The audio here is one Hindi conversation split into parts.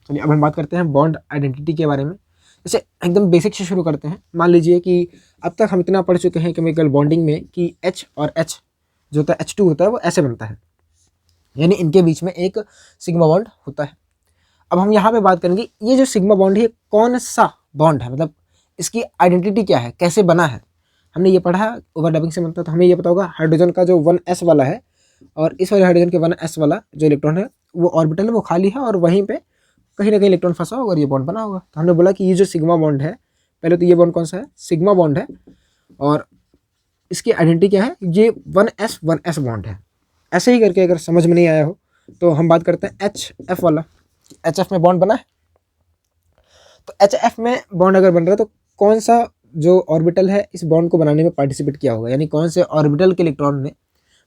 चलिए अब हम बात करते हैं बॉन्ड आइडेंटिटी के बारे में। जैसे एकदम बेसिक से शुरू करते हैं। मान लीजिए कि अब तक हम इतना पढ़ चुके हैं केमिकल बॉन्डिंग में कि H और H जो होता है H2 होता है वो ऐसे बनता है, यानी इनके बीच में एक सिग्मा बॉन्ड होता है। अब हम यहाँ पे बात करेंगे ये जो सिग्मा बॉन्ड है कौन सा बॉन्ड है, मतलब इसकी आइडेंटिटी क्या है, कैसे बना है। हमने ये पढ़ा ओवरलैपिंग से बनता है, तो हमें ये पता होगा हाइड्रोजन का जो 1s वाला है और इस वाले हाइड्रोजन के 1s वाला जो इलेक्ट्रॉन है वो ऑर्बिटल है वो खाली है और वहीं पे कहीं ना कहीं इलेक्ट्रॉन फंसा होगा और ये बॉन्ड बना होगा। तो हमने बोला कि ये जो सिग्मा बॉन्ड है, पहले तो ये बॉन्ड कौन सा है, सिग्मा बॉन्ड है, और इसकी आइडेंटिटी क्या है, ये 1s बॉन्ड है। ऐसे ही करके अगर समझ में नहीं आया हो तो हम बात करते हैं HF वाला। HF में बॉन्ड बना है, तो HF में बॉन्ड अगर बन रहा है तो कौन सा जो ऑर्बिटल है इस बॉन्ड को बनाने में पार्टिसिपेट किया होगा, यानी कौन से ऑर्बिटल के इलेक्ट्रॉन ने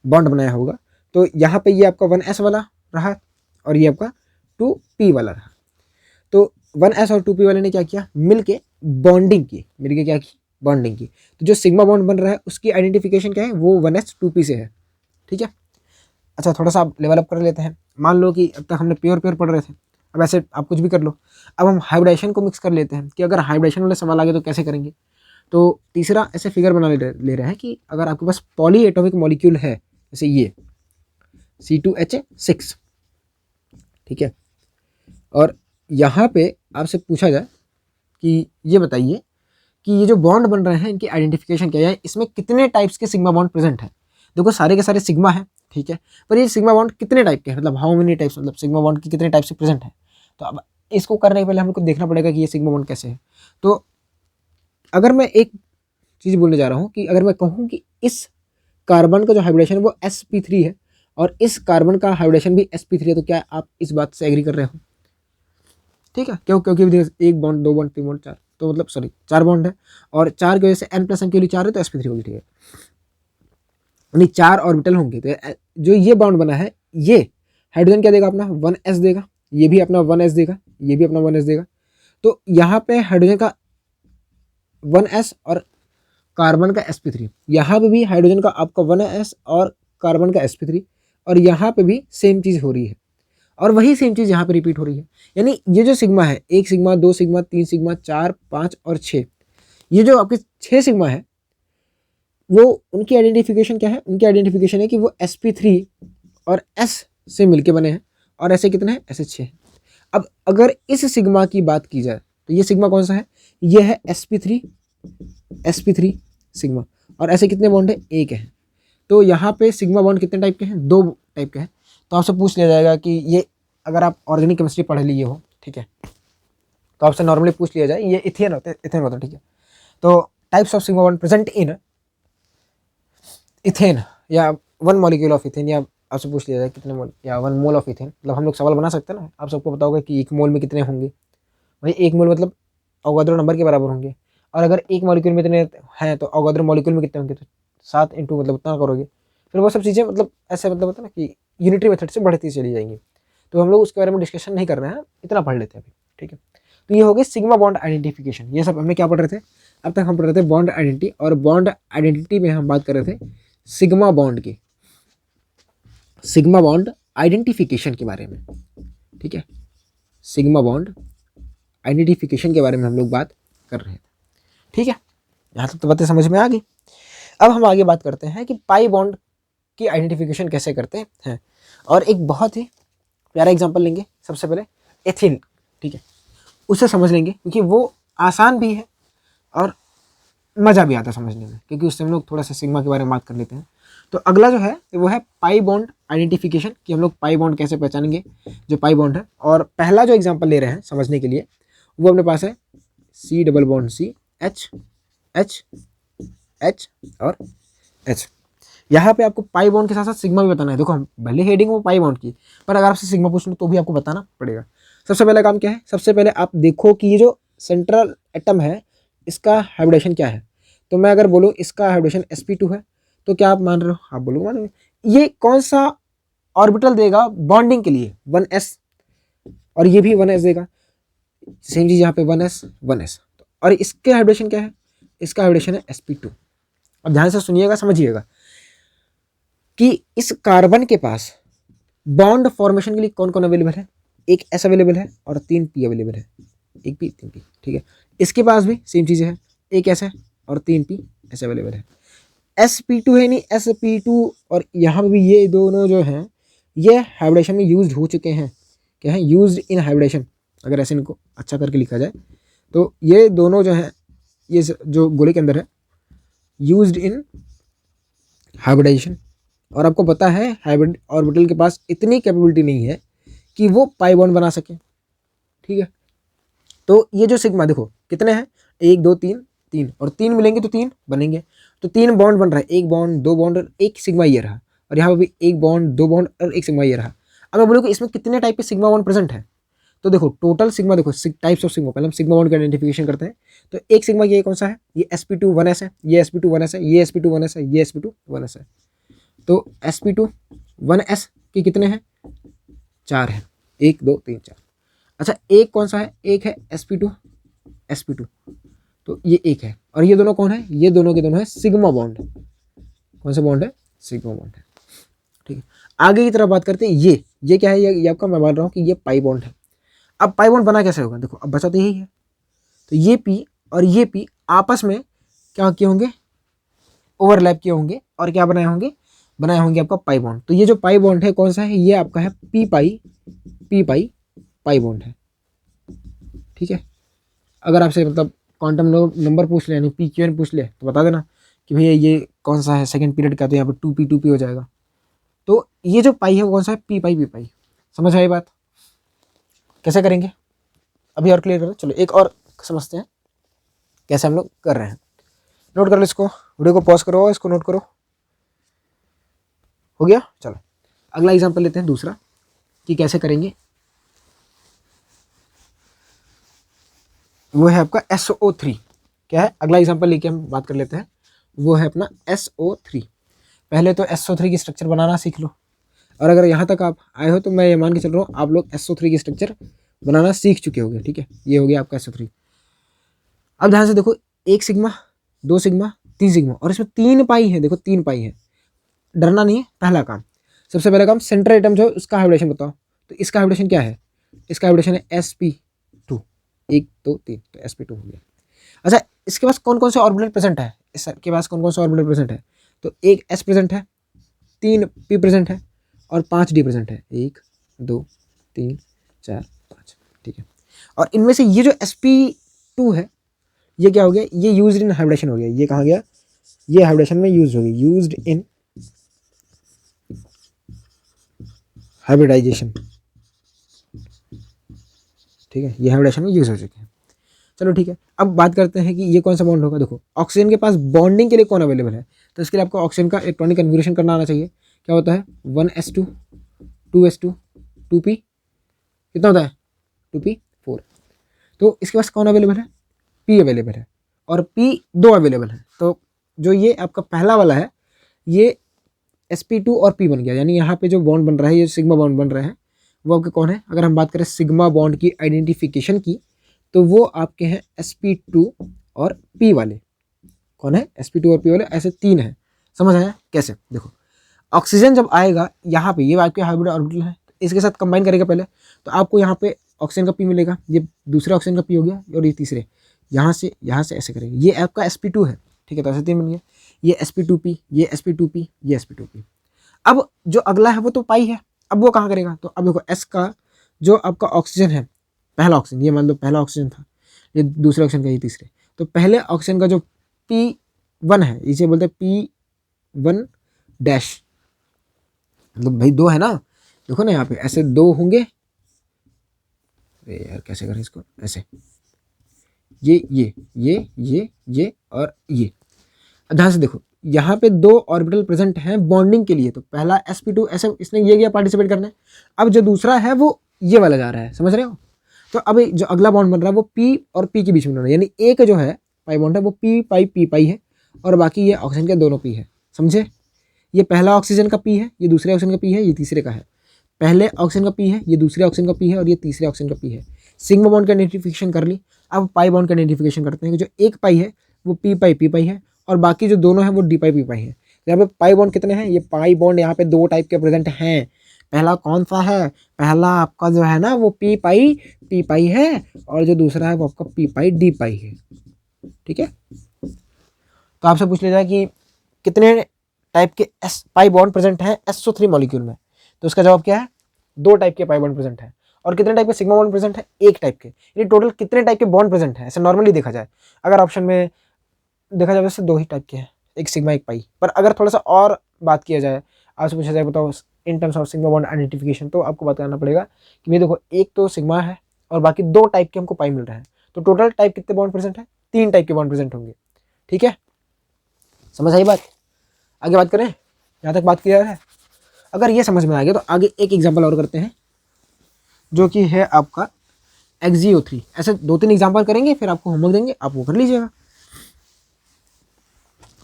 बॉन्ड बनाया होगा। तो यहाँ पे ये आपका 1s वाला रहा और ये आपका 2p वाला रहा। तो 1s और 2p वाले ने क्या किया, मिलके बॉन्डिंग की, मिलके क्या की, बॉन्डिंग की। तो जो सिग्मा बॉन्ड बन रहा है उसकी आइडेंटिफिकेशन क्या है, वो 1s 2p से है। ठीक है, अच्छा थोड़ा सा आप लेवल अप कर लेते हैं। मान लो कि अब तक हमने प्योर पढ़ रहे थे, अब ऐसे आप कुछ भी कर लो। अब हम हाइब्रिडेशन को मिक्स कर लेते हैं कि अगर हाइब्रिडेशन वाले सवाल आ गए तो कैसे करेंगे। तो तीसरा ऐसे फिगर बना ले रहे हैं कि अगर आपके पास पॉली एटॉमिक मॉलिक्यूल है, जैसे ये C2H6, ठीक है, और यहाँ पे आपसे पूछा जाए कि ये बताइए कि ये जो बॉन्ड बन रहे हैं इनकी आइडेंटिफिकेशन क्या है, इसमें कितने टाइप्स के सिग्मा बॉन्ड प्रेजेंट है। देखो सारे के सारे सिग्मा है, ठीक है, पर ये सिग्मा बॉन्ड कितने टाइप के हैं, मतलब हाउ मेनी टाइप्स, मतलब सिग्मा बॉन्ड की कितने टाइप से प्रेजेंट है। तो अब इसको करने के पहले हम लोग को देखना पड़ेगा कि ये सिग्मा बॉन्ड कैसे है। तो अगर मैं एक चीज़ बोलने जा रहा हूँ कि अगर मैं कहूँ कि इस कार्बन का जो हाइब्रिडेशन है वो sp3 है और इस कार्बन का हाइब्रिडेशन भी sp3 है, तो क्या आप इस बात से एग्री कर रहे हो। ठीक है, क्योंकि एक बॉन्ड, दो बॉन्ड, तीन बॉन्ड, चार, तो मतलब सॉरी 4 बॉन्ड है और 4 की वजह से n+m के लिए 4 है तो sp3 होगी, ठीक है, यानी 4 ऑर्बिटल होंगे। तो जो ये बॉन्ड बना है ये हाइड्रोजन क्या देगा, अपना 1s देगा, ये भी अपना 1s देगा, ये भी अपना 1s देगा। तो यहाँ पे हाइड्रोजन का 1s और कार्बन का sp3, यहाँ पे भी हाइड्रोजन का आपका 1s और कार्बन का sp3, और यहाँ पे भी सेम चीज़ हो रही है और वही सेम चीज़ यहाँ पे रिपीट हो रही है। यानी ये जो सिग्मा है, 1 सिग्मा, 2 सिग्मा, 3 सिग्मा, 4, 5 और 6, ये जो आपके 6 सिग्मा है वो उनकी आइडेंटिफिकेशन क्या है, उनकी आइडेंटिफिकेशन है कि वो sp3 और s से मिलके बने हैं और ऐसे कितने हैं, ऐसे 6 हैं। अब अगर इस सिग्मा की बात की जाए तो ये सिग्मा कौन सा है, ये है sp3 सिग्मा, और ऐसे कितने बॉन्ड है, एक है। तो यहाँ पे सिग्मा बॉन्ड कितने टाइप के हैं, 2 टाइप के हैं। तो आपसे पूछ लिया जाएगा कि ये अगर आप ऑर्गेनिक केमिस्ट्री पढ़ लिए हो, ठीक है, तो आपसे नॉर्मली पूछ लिया जाए ये इथेन होता है, ठीक है, तो types of sigma bond present in ethane या 1 मॉलिक्यूल ऑफ इथेन, या आपसे पूछ लिया जाए कितने मोल या 1 मोल ऑफ इथेन, मतलब हम लोग सवाल बना सकते हैं ना। आप सबको पता होगा कि 1 मोल में कितने होंगे, भाई 1 मोल मतलब अवोगाद्रो नंबर के बराबर होंगे, और अगर 1 मॉलिक्यूल में इतने हैं तो अवोगाद्रो मॉलिक्यूल में कितने होंगे, तो 7 इंटू मतलब उतना करोगे, फिर वो सब चीज़ें मतलब ऐसे मतलब होता है ना कि यूनिटरी मेथड से बढ़ती चली जाएंगी। तो हम लोग उसके बारे में डिस्कशन नहीं कर रहे हैं, इतना पढ़ लेते हैं अभी, ठीक है। तो ये हो गई सिग्मा बॉन्ड आइडेंटिफिकेशन। ये सब हमने क्या पढ़ रहे थे, अब तक हम पढ़ रहे थे बॉन्ड आइडेंटिटी, और बॉन्ड आइडेंटिटी में हम बात कर रहे थे सिग्मा बॉन्ड की, सिग्मा बॉन्ड आइडेंटिफिकेशन के बारे में, ठीक है, सिग्मा बॉन्ड आइडेंटिफिकेशन के बारे में हम लोग बात कर रहे थे, ठीक है। यहाँ तक तो बातें समझ में आ गई। अब हम आगे बात करते हैं कि पाई बॉन्ड की आइडेंटिफिकेशन कैसे करते हैं, और एक बहुत ही प्यारा एग्जांपल लेंगे सबसे पहले एथिन, ठीक है, उसे समझ लेंगे क्योंकि वो आसान भी है और मज़ा भी आता है समझने में, क्योंकि उससे हम लोग थोड़ा सा सिग्मा के बारे में बात कर लेते हैं। तो अगला जो है वो है पाई बॉन्ड आइडेंटिफिकेशन, कि हम लोग पाई बॉन्ड कैसे पहचानेंगे, जो पाई बॉन्ड है। और पहला जो एग्जांपल ले रहे हैं समझने के लिए वो अपने पास है C double bond C, H H H और H। यहाँ पे आपको पाई बॉन्ड के साथ साथ सिग्मा भी बताना है। देखो हम भले हेडिंग वो पाई बॉन्ड की, पर अगर आपसे सिग्मा पूछ लो तो भी आपको बताना पड़ेगा। सबसे पहला काम क्या है, सबसे पहले आप देखो कि ये जो सेंट्रल एटम है इसका हाइब्रिडेशन क्या है। तो मैं अगर बोलूँ इसका हाइब्रिडेशन sp2 है, तो क्या आप मान रहे हो, आप बोलोगे मान रहे हो। ये कौन सा ऑर्बिटल देगा बॉन्डिंग के लिए, 1s, और ये भी 1s देगा, सेम चीज यहाँ पे 1s। और इसके हाइब्रिडेशन क्या है, इसका हाइब्रिडेशन है sp2। अब ध्यान से सुनिएगा, समझिएगा कि इस कार्बन के पास बॉन्ड फॉर्मेशन के लिए कौन कौन अवेलेबल है। एक S अवेलेबल है और 3 P अवेलेबल है, एक P 3 P, ठीक है। इसके पास भी सेम चीज़ें हैं, एक S है और 3 P ऐसे अवेलेबल है। sp2 है नहीं, sp2 और यहाँ पे भी ये दोनों जो हैं ये हाइब्रिडेशन में यूज्ड हो चुके हैं। क्या है? Used in hybridization. अगर ऐसे इनको अच्छा करके लिखा जाए तो ये दोनों जो हैं, ये जो गोले के अंदर है, यूज्ड इन हाइब्रिडाइजेशन। और आपको पता है हाइब्रिड ऑर्बिटल के पास इतनी कैपेबिलिटी नहीं है कि वो पाई बॉन्ड बना सके, ठीक है। तो ये जो सिग्मा देखो कितने हैं, 1 2 3 3, और 3 मिलेंगे तो 3 बनेंगे, तो 3 बॉन्ड बन रहा है, 1 बॉन्ड 2 बॉन्ड और 1 सिग्मा ये रहा, और यहाँ पर भी 1 बॉन्ड 2 बॉन्ड और 1 सिग्मा ये रहा। अब मैं बोलूँ कि इसमें कितने टाइप के सिग्मा बॉन्ड प्रेजेंट है, तो देखो टोटल सिग्मा, देखो टाइप्स ऑफ सिग्मा, पहले हम सिग्मा बॉन्ड का आइडेंटिफिकेशन करते हैं। तो एक सिग्मा ये कौन सा है, ये sp2 1s है, ये sp2 1s है, ये sp2 1s है, ये sp2 1s है। तो sp2 1s के कितने हैं, 4 है, 1 2 3 4। अच्छा एक कौन सा है, एक है sp2, तो ये एक है, और ये दोनों कौन है, ये दोनों के दोनों है सिग्मा बॉन्ड। कौन सा बॉन्ड है, सिग्मा बॉन्ड है, ठीक है। आगे की तरफ बात करते हैं, ये क्या है, ये आपका मैं मान रहा हूँ कि ये पाई बॉन्ड है। अब पाई बॉन्ड बना कैसे होगा, देखो अब बचा तो यही है, तो ये पी और ये पी आपस में क्या किए होंगे, ओवरलैप किए होंगे, और क्या बनाए होंगे आपका पाई बॉन्ड। तो ये जो पाई बॉन्ड है कौन सा है, ये आपका है पी पाई पाई बॉन्ड है, ठीक है। अगर आपसे मतलब क्वांटम नंबर पूछ ले, यानी पी क्यू एन पूछ ले, तो बता देना कि भैया ये कौन सा है सेकंड पीरियड का, तो यहाँ पर 2p हो जाएगा। तो ये जो पाई है वो कौन सा है, पी पाई। समझ आई बात, कैसे करेंगे अभी और क्लियर करो। चलो एक और समझते हैं कैसे हम लोग कर रहे हैं। नोट कर लो इसको, वीडियो को पॉज करो, इसको नोट करो, हो गया। चलो अगला एग्जांपल लेते हैं दूसरा, कि कैसे करेंगे। वो है आपका SO3। क्या है, अगला एग्जांपल लेके हम बात कर लेते हैं, वो है अपना SO3। पहले तो SO3 की स्ट्रक्चर बनाना सीख लो, और अगर यहाँ तक आप आए हो तो मैं ये मान के चल रहा हूँ आप लोग SO3 की स्ट्रक्चर बनाना सीख चुके होंगे, ठीक है। ये हो गया आपका SO3। अब ध्यान से देखो, 1 सिग्मा 2 सिग्मा 3 सिग्मा, और इसमें 3 पाई है, देखो 3 पाई है। डरना नहीं है, पहला काम, सबसे पहला काम सेंट्रल एटम जो है उसका हाइब्रिडेशन बताओ। तो इसका हाइब्रिडेशन क्या है, इसका हाइब्रिडेशन है sp2, 1 2 3, तो sp2 हो गया। अच्छा इसके पास कौन कौन से ऑर्बिटल प्रेजेंट है, इसके पास कौन कौन से ऑर्बिटल प्रेजेंट है, तो 1 s प्रेजेंट है, 3 p प्रेजेंट है, और 5 d प्रेजेंट है, 1 2 3 4 5, ठीक है। और इनमें से ये जो sp2 है ये क्या हो गया, ये यूज्ड इन हाइब्रिडेशन हो गया। ये कहाँ गया, ये हाइब्रिडेशन में यूज हो गई, यूज्ड इन हाइब्रिडाइजेशन, ठीक है। ये हाइब्रिडेशन में यूज हो चुके हैं। चलो ठीक है, अब बात करते हैं कि ये कौन सा बॉन्ड होगा। देखो ऑक्सीजन के पास बॉन्डिंग के लिए कौन अवेलेबल है, तो इसके लिए आपको ऑक्सीजन का इलेक्ट्रॉनिक कन्फिगरेशन करना आना चाहिए। क्या होता है, 1s2 2s2 2p, कितना होता है 2p4। तो इसके पास कौन अवेलेबल है, p अवेलेबल है, और p 2 अवेलेबल है। तो जो ये आपका पहला वाला है ये sp2 और p बन गया, यानी यहाँ पे जो बॉन्ड बन रहा है, ये सिग्मा बॉन्ड बन रहे हैं, वो आपके कौन है। अगर हम बात करें सिग्मा बॉन्ड की आइडेंटिफिकेशन की, तो वो आपके हैं sp2 और p वाले। कौन है, sp2 और p वाले, ऐसे 3 हैं। समझ आया कैसे, देखो ऑक्सीजन जब आएगा यहाँ पे, ये आपके हाइब्रिड ऑर्बिटल है, इसके साथ कंबाइन करेगा पहले, तो आपको यहाँ पे ऑक्सीजन का p मिलेगा, ये दूसरे ऑक्सीजन का p हो गया, और ये तीसरे यहाँ से ऐसे करेंगे, ये आपका sp2 है, ठीक है। तो ऐसे 3 बन गया, ये sp2p, ये sp2p, ये sp2p। अब जो अगला है वो तो पाई है, अब वो कहाँ करेगा, तो अब देखो s का जो आपका ऑक्सीजन है, पहला ऑक्सीजन, ये मान लो पहला ऑक्सीजन था, ये दूसरे ऑक्सीजन का, ये तीसरे, तो पहले ऑक्सीजन का जो P1 है, इसे बोलते हैं P1 डैश, मतलब भाई 2 है ना, देखो ना यहाँ पे ऐसे 2 होंगे। अरे यार कैसे करें इसको, ऐसे ये और ये। ध्यान से देखो यहाँ पे 2 ऑर्बिटल प्रेजेंट हैं बॉन्डिंग के लिए, तो पहला sp2 ऐसे इसने ये गया पार्टिसिपेट करने, अब जो दूसरा है वो ये वाला जा रहा है, समझ रहे हो। तो अब जो अगला बॉन्ड बन रहा है वो p और p के बीच में बन रहा है, यानी एक जो है पाई बॉन्ड है वो p पाई है, और बाकी ये ऑक्सीजन के दोनों p है, समझे। ये पहला ऑक्सीजन का p है, ये दूसरे ऑक्सीजन का p है, ये तीसरे का है। पहले ऑक्सीजन का p है, ये दूसरे ऑक्सीजन का p है, और ये तीसरे ऑक्सीजन का p है। सिग्मा बॉन्ड का आइडेंटिफिकेशन कर ली। अब पाई बॉन्ड का आइडेंटिफिकेशन करते हैं कि जो एक पाई है वो p पाई है, और बाकी जो दोनों हैं वो d पाई है। यहाँ पे पाई बॉन्ड कितने हैं, ये पाई बॉन्ड यहाँ पे 2 टाइप के प्रेजेंट हैं, पहला कौन सा है, पहला आपका जो है ना वो पी पाई है, और जो दूसरा है वो आपका पी पाई डी पाई है। ठीक है, तो आपसे पूछ लिया जाए कि कितने टाइप के एस पाई बॉन्ड प्रेजेंट हैं SO3 मॉलिक्यूल में, तो उसका जवाब क्या है, 2 टाइप के पाई बॉन्ड प्रेजेंट है। और कितने टाइप के सिग्मा बॉन्ड प्रेजेंट है, 1 टाइप के। यानी टोटल कितने टाइप के बॉन्ड प्रेजेंट है ऐसे नॉर्मली देखा जाए, अगर ऑप्शन में देखा जाए वैसे 2 ही टाइप के हैं, एक सिग्मा एक पाई। पर अगर थोड़ा सा और बात किया जाए, आपसे पूछा जाए बताओ in terms of sigma bond identification, तो आपको बात करना पड़ेगा कि भाई देखो एक तो सिग्मा है और बाकी 2 टाइप के हमको पाई मिल रहे हैं, तो टोटल टाइप कितने बॉन्ड प्रेजेंट है, 3 टाइप के बॉन्ड प्रेजेंट होंगे। ठीक है, समझ आई बात। आगे बात करें, यहाँ तक बात क्लियर है। अगर ये समझ में आ गया तो आगे एक एग्जाम्पल और करते हैं, जो कि है आपका XgO3। ऐसे 2-3 एग्जाम्पल करेंगे, फिर आपको होमवर्क देंगे, आप वो कर लीजिएगा,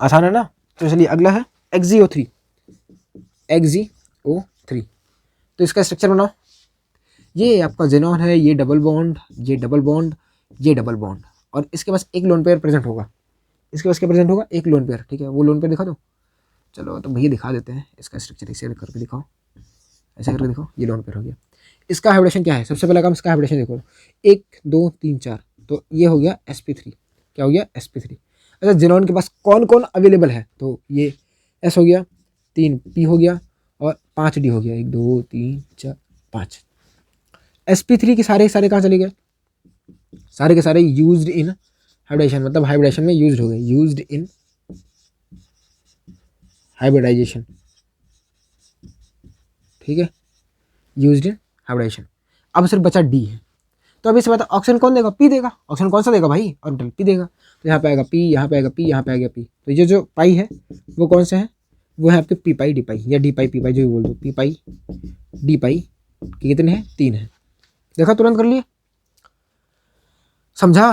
आसान है ना। तो चलिए अगला है XgO3। XgO3, तो इसका स्ट्रक्चर बनाओ। ये आपका जेनॉन है, ये डबल बॉन्ड, ये डबल बॉन्ड, ये डबल बॉन्ड, और इसके पास एक लोन पेयर प्रेजेंट होगा। इसके पास क्या प्रेजेंट होगा, एक लोन पेयर। ठीक है, वो लोन पेयर दिखा दो। चलो तो भैया दिखा देते हैं इसका स्ट्रक्चर, इसे करके दिखाओ, ऐसे करके दिखाओ। ये लोन पेयर हो गया। इसका हाइब्रिडेशन क्या है, सबसे पहला काम इसका हाइब्रिडेशन देखो, 1 2 3 4, तो ये हो गया sp3। क्या हो गया, sp3। अच्छा, जेनॉन के पास कौन कौन अवेलेबल है, तो ये S हो गया, 3 P हो गया, और 5 D हो गया। 1 2 3 4 5। sp3 के सारे कहाँ चले गए, सारे के सारे यूज्ड इन हाइब्रिडेशन, मतलब हाइब्रिडेशन में यूज्ड हो गए, यूज्ड इन हाइब्रिडाइजेशन। ठीक है, यूज्ड इन हाइब्रिडेशन। अब सिर्फ बचा डी है, तो अभी से बता ऑक्सीजन कौन देगा, पी देगा। ऑक्सीजन कौन सा देगा भाई, ऑर्बिटल पी देगा। तो यहाँ पे आएगा पी, यहाँ पे आएगा पी, यहाँ पे आएगा पी। तो ये जो पाई है वो कौन से हैं, वो है आपके पी पाई डी पाई, या डी पाई पी पाई, जो भी बोल दो। पी पाई डी पाई के कितने हैं, 3 हैं। देखा, तुरंत कर लिए, समझा।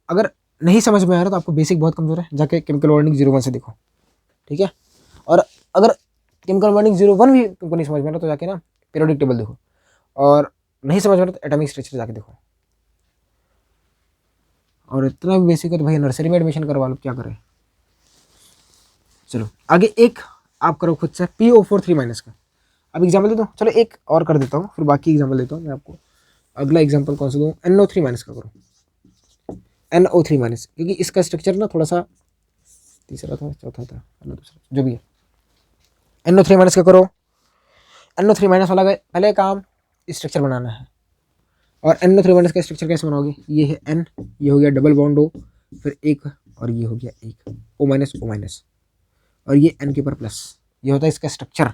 अगर नहीं समझ में आ रहा तो आपको बेसिक बहुत कमजोर है, जाके केमिकल बॉन्डिंग 01 से देखो। ठीक है, और अगर केमिकल बॉन्डिंग 01 भी तुमको नहीं समझ में आ रहा तो जाके ना पीरियोडिक टेबल देखो, और नहीं समझ में आ रहा तो एटॉमिक स्ट्रक्चर जाके देखो। और इतना भी बेसिक है तो भाई नर्सरी में एडमिशन करवा लो, क्या करें। चलो आगे एक आप करो खुद से, PO4 3- का। अब एग्जाम्पल दे दो, चलो एक और कर देता हूँ, फिर बाकी एग्जाम्पल देता हूँ मैं आपको। अगला एग्जाम्पल कौन सा दूँ, NO3- का करो। NO3-, क्योंकि इसका स्ट्रक्चर ना थोड़ा सा, तीसरा था चौथा था दूसरा जो भी है। NO3- का करो। NO3- वाला पहले काम स्ट्रक्चर बनाना है। और NO3- का स्ट्रक्चर कैसे बनाओगे, ये है N, ये हो गया डबल बॉन्ड O, फिर एक, और ये हो गया एक O-, और ये N के ऊपर प्लस, ये होता है इसका स्ट्रक्चर।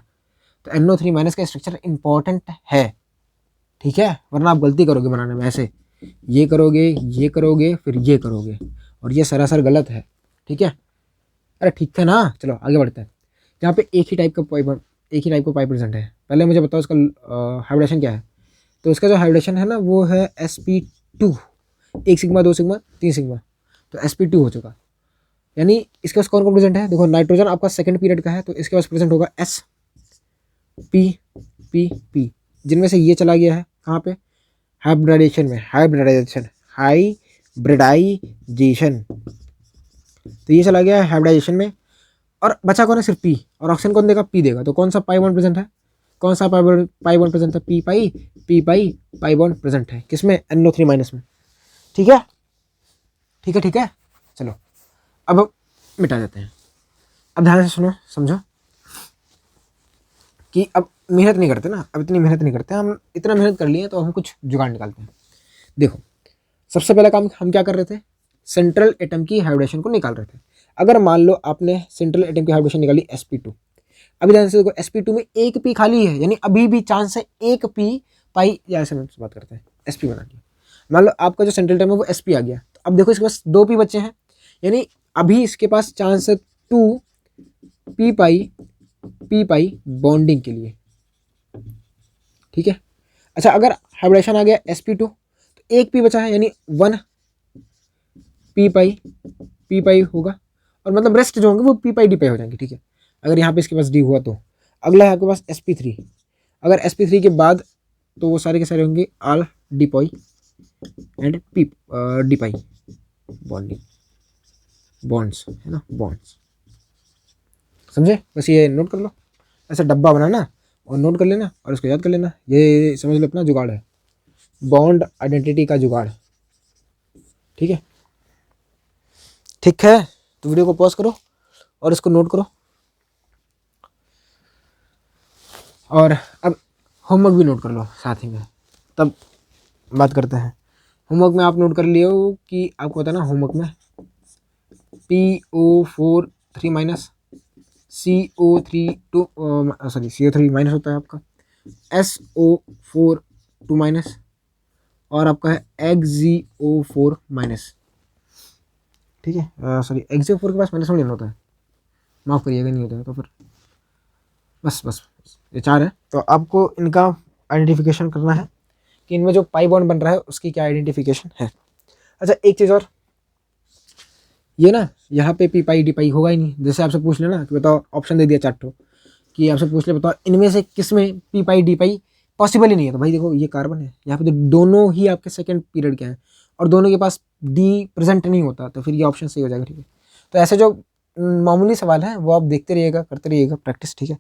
तो NO3- का स्ट्रक्चर इंपॉर्टेंट है। ठीक है, वरना आप गलती करोगे बनाने में, ऐसे ये करोगे फिर ये करोगे, और ये सरासर गलत है। ठीक है, अरे ठीक है ना, चलो आगे बढ़ते हैं। यहाँ पे एक ही टाइप का पाइप प्रेजेंट है। पहले मुझे बताओ इसका हाइब्रिडेशन क्या है। तो इसका जो हाइब्रिडेशन है ना वो है sp2, 1 सिग्मा 2 सिग्मा 3 सिग्मा, तो sp2 हो चुका। यानी इसके पास कौन कौन प्रेजेंट है, देखो नाइट्रोजन आपका सेकंड पीरियड का है, तो इसके पास प्रेजेंट होगा S P P P, जिनमें से ये चला गया है कहाँ पे, हाइब्रिडाइजेशन में। हाइब्रिडाइजेशन, तो ये चला गया है हाइब्रिडाइजेशन में, और बचा कौन है, सिर्फ पी। और ऑक्सीजन कौन देगा, पी देगा। तो कौन सा पाई बॉन्ड प्रेजेंट है, कौन सा पाई बॉन्ड प्रेजेंट है, पी पाई पाई बॉन्ड प्रेजेंट है किसमें, NO3- में। ठीक है, ठीक है। चलो अब मिटा देते हैं। अब ध्यान से सुनो, समझो कि अब मेहनत नहीं करते ना, अब इतनी मेहनत नहीं करते हम, इतना मेहनत कर लिए तो हम कुछ जुगाड़ निकालते हैं। देखो, सबसे पहला काम हम क्या कर रहे थे, सेंट्रल एटम की हाइब्रिडेशन को निकाल रहे थे। अगर मान लो आपने सेंट्रल एटम की हाइब्रिडेशन निकाली sp2, अभी ध्यान से देखो sp2 में एक पी खाली है, यानी अभी भी चांस है एक पी पाई, या ऐसे बात करते हैं, sp बना लिया। मान लो आपका जो सेंट्रल एटम है वो sp आ गया, तो अब देखो इसके पास 2 पी बच्चे हैं, यानी अभी इसके पास चांस है 2 पी पाई बॉन्डिंग के लिए। ठीक है, अच्छा अगर हाइब्रिडेशन आ गया sp2, तो एक पी बचा है, यानी 1 पी पाई होगा, और मतलब रेस्ट जो होंगे वो पी पाई डी पाई हो जाएंगे। ठीक है, अगर यहाँ पे इसके पास डी हुआ तो अगला है आपके पास sp3। अगर sp3 के बाद तो वो सारे के सारे होंगे all d pi and p d pi bonding, bonds है ना, बॉन्ड्स। समझे, बस ये नोट कर लो। ऐसा डब्बा बनाना, और नोट कर लेना और इसको याद कर लेना। ये समझ लो अपना जुगाड़ है, बॉन्ड आइडेंटिटी का जुगाड़। ठीक है, ठीक है। तो वीडियो को पॉज करो और इसको नोट करो। और अब होमवर्क भी नोट कर लो साथ ही में, तब बात करते हैं। होमवर्क में आप नोट कर लिए हो कि आपको पता ना, होमवर्क में PO4 3 minus CO3 2 sorry CO3 minus होता है आपका, SO4 2 माइनस, और आपका है XgO4 माइनस। ठीक है, सॉरी XgO4 के पास माइनस नहीं होता है, माफ़ करिएगा, नहीं होता है। तो फिर बस बस ये 4 है। तो आपको इनका आइडेंटिफिकेशन करना है कि इनमें जो पाई बॉन्ड बन रहा है उसकी क्या आइडेंटिफिकेशन है। अच्छा, एक चीज़ और, ये ना यहाँ पे पी पाई डी पाई होगा ही नहीं। जैसे आपसे पूछ लेना कि बताओ, ऑप्शन दे दिया 4 ठो कि आपसे पूछ ले बताओ इनमें से किस में पी पाई डी पाई पॉसिबल ही नहीं है। तो भाई देखो, ये कार्बन है, यहाँ पे तो दोनों ही आपके सेकंड पीरियड के हैं और दोनों के पास डी प्रेजेंट नहीं होता, तो फिर ये ऑप्शन सही हो जाएगा। ठीक है, तो ऐसे जो मामूली सवाल हैं वो आप देखते रहिएगा, करते रहिएगा प्रैक्टिस। ठीक है।